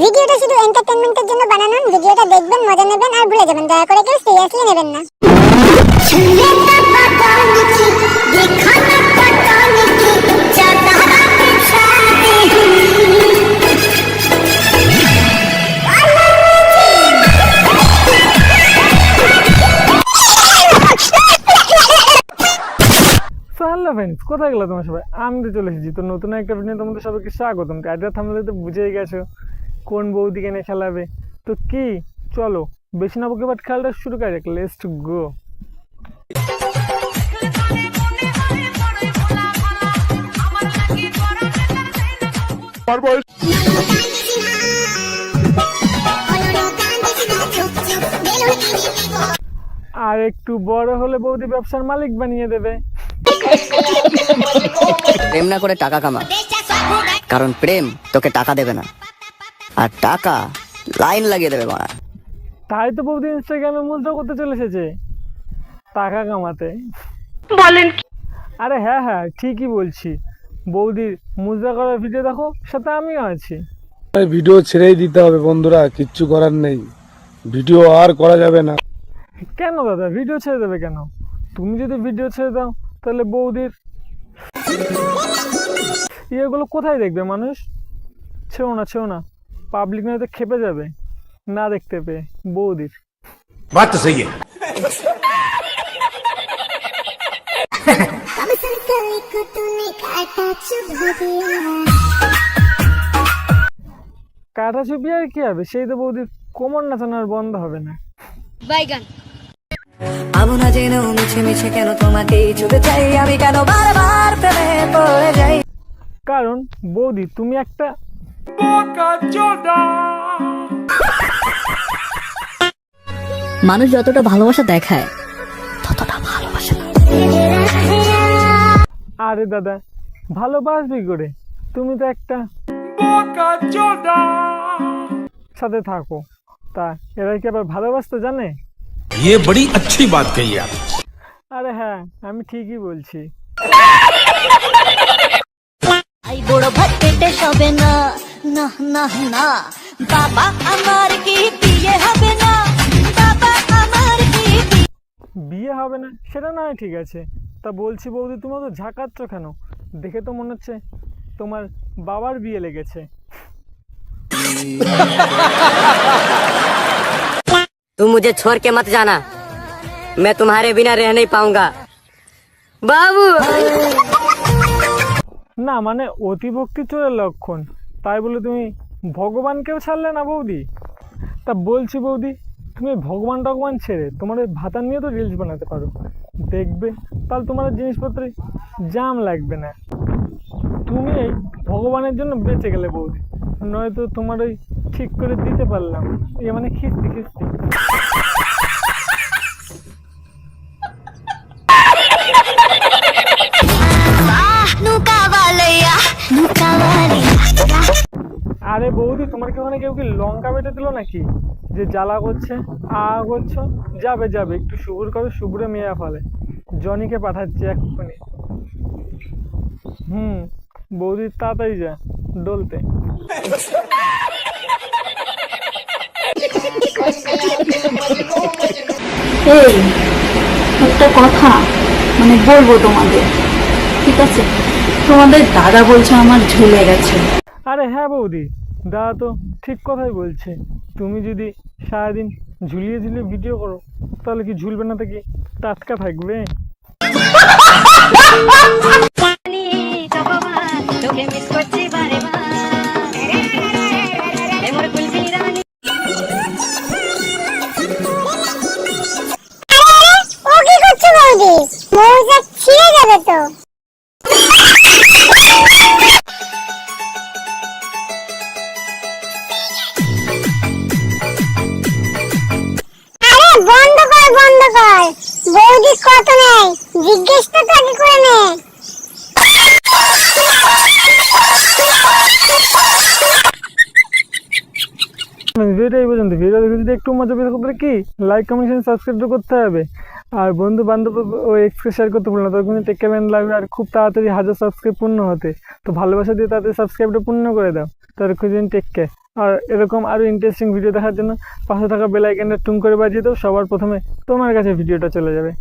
ভিডিওটা শুধু এন্টারটেইনমেন্টের জন্য বানানো। ভিডিওটা দেখবেন, মজা নেবেন আর ভুলে যাবেন। দয়া করে কেউ সিরিয়াসলি নেবেন না। হ্যালো ফ্রেন্ডস, কোথায় গেলো তোমার সবাই? আমি তো চলে এসেছি তো নতুন একটা ভিডিও। তোমাদের সবাইকে স্বাগতম। টাইটেল থাম্বনেল তো বুঝেই গেছো কোন বৌদিকে নিয়ে খেলাবে। তো কি, চলো বেশি না বকে বাট খেলাটা শুরু করা যাক। Let's go. আর একটু বড় হলে বৌদি ব্যবসার মালিক বানিয়ে দেবে। প্রেম না করে টাকা কামা, কারণ প্রেম তোকে টাকা দেবে না, আর টাকা লাইন লাগিয়ে দেবে মারা। তাই তো বৌদি ইনস্টাগ্রামে মুদ্রা করতে চলে এসেছে টাকা কামাতে। বলেন আরে হ্যাঁ হ্যাঁ, ঠিকই বলছি। বৌদির মুদ্রা করার ভিডিও দেখো, সাথে আমিও আছি। ভিডিও ছেড়েই দিতে হবে বন্ধুরা, কিচ্ছু করার নেই, ভিডিও আর করা যাবে না। কেন দাদা ভিডিও ছেড়ে দেবে কেন? তুমি যদি ভিডিও ছেড়ে দাও তাহলে বৌদির ইয়েগুলো কোথায় দেখবে মানুষ? ছেও না ছেও না, পাবলিক নয়তো খেপে যাবে না দেখতে পেয়ে বৌদির। बात तो सही है। কাটা ছবি আর কি হবে, সেই তো বৌদির কোমর নাচানো আর বন্ধ হবে না। বাইগান আবু না জেনেও মিছে মিছে কেন তোমাকেই ছুতে চাই আমি, কেন বারবার প্রেমে পড়ে যাই। কারণ বৌদি তুমি একটা মানুষ যতটা ভালোবাসা দেখায় ততটা ভালোবাসে না। আরে দাদা ভালোবাসবি করে, তুমি তো একটা সাথে থাকো, তা এরা কি আবার ভালোবাসতে জানে? ये बड़ी अच्छी बात कही आप। আরে হ্যাঁ, আমি ঠিকই বলছি। আই বড় ভাত পেটে সবে না, না না না, বাবা আমার কি বিয়ে হবে না, বাবা আমার কি বিয়ে হবে না সেটা নয়, ঠিক আছে। তা বলছি বৌদি তুমি তো ঝাঁকাচ্ছ কেন? দেখে তো মনে হচ্ছে তোমার বাবার বিয়ে লেগেছে। तुम मुझे छोड़ के मत जाना, मैं तुम्हारे बिना रह नहीं पाऊंगा बाबू। না মানে অতিভক্তি চোরের লক্ষণ, তাই বলে তুমি ভগবানকেও ছাড়লে না বৌদি? তা বলছি বৌদি তুমি ভগবান টগবান ছেড়ে তোমার ওই ভাতা নিয়ে তো রিলস বানাতে পারো, দেখবে তাহলে তোমার জিনিসপত্রে জাম লাগবে না। তুমি এই ভগবানের জন্য বেঁচে গেলে বৌদি, নয়তো তোমার ওই ঠিক করে দিতে পারলাম এ মানে খিস্তি খিস্তি। আরে বৌদি তোমার কি ওখানে কেউ কি লঙ্কা বেটে দিল নাকি যে জ্বালা করছে আ করছো? যাবে যাবে, একটু শুভর করো, শুভ্রে মেয়া ফলে। জনিকে পাঠাচ্ছি এক্ষুনি। বৌদি তাড়াতাড়ি যা ডলতে। এই একটা কথা মানে বলবো তোমাদের, ঠিক আছে? তোমাদের দাদা বলছে আমার ঝুলে গেছে। আরে হ্যাঁ বৌদি, দাদা তো ঠিক কথাই বলছে। তুমি যদি সারাদিন ঝুলিয়ে ঝুলিয়ে ভিডিও করো তাহলে কি ঝুলবে না, থেকে টাটকা থাকবে। ও কি করছো বৌদি? মৌজা ছিঁড়ে যাবে তো। আরে বন্ধ কর বন্ধ কর, বৌদি কত নেয় জিজ্ঞেস তো আগে করে নে। ভিডিওটা এই পর্যন্ত। ভিডিও দেখে যদি একটু মজা পেতে তাহলে কি লাইক কমেন্ট সাবস্ক্রাইব করতে হবে, আর বন্ধু বান্ধব ও এক্সকে শেয়ার করতে ভুলো না। তখন টেক কেয়ার লাগবে আর খুব তাড়াতাড়ি 1000 সাবস্ক্রাইব পূর্ণ হতে। তো ভালোবাসা দিয়ে তাড়াতাড়ি সাবস্ক্রাইবটা পূর্ণ করে দাও। তার খুঁজে টেক কেয়ার। আর এরকম আরও ইন্টারেস্টিং ভিডিও দেখার জন্য পাশে থাকা বেল আইকনটা টুং করে বাজিয়ে দাও, সবার প্রথমে তোমার কাছে ভিডিওটা চলে যাবে।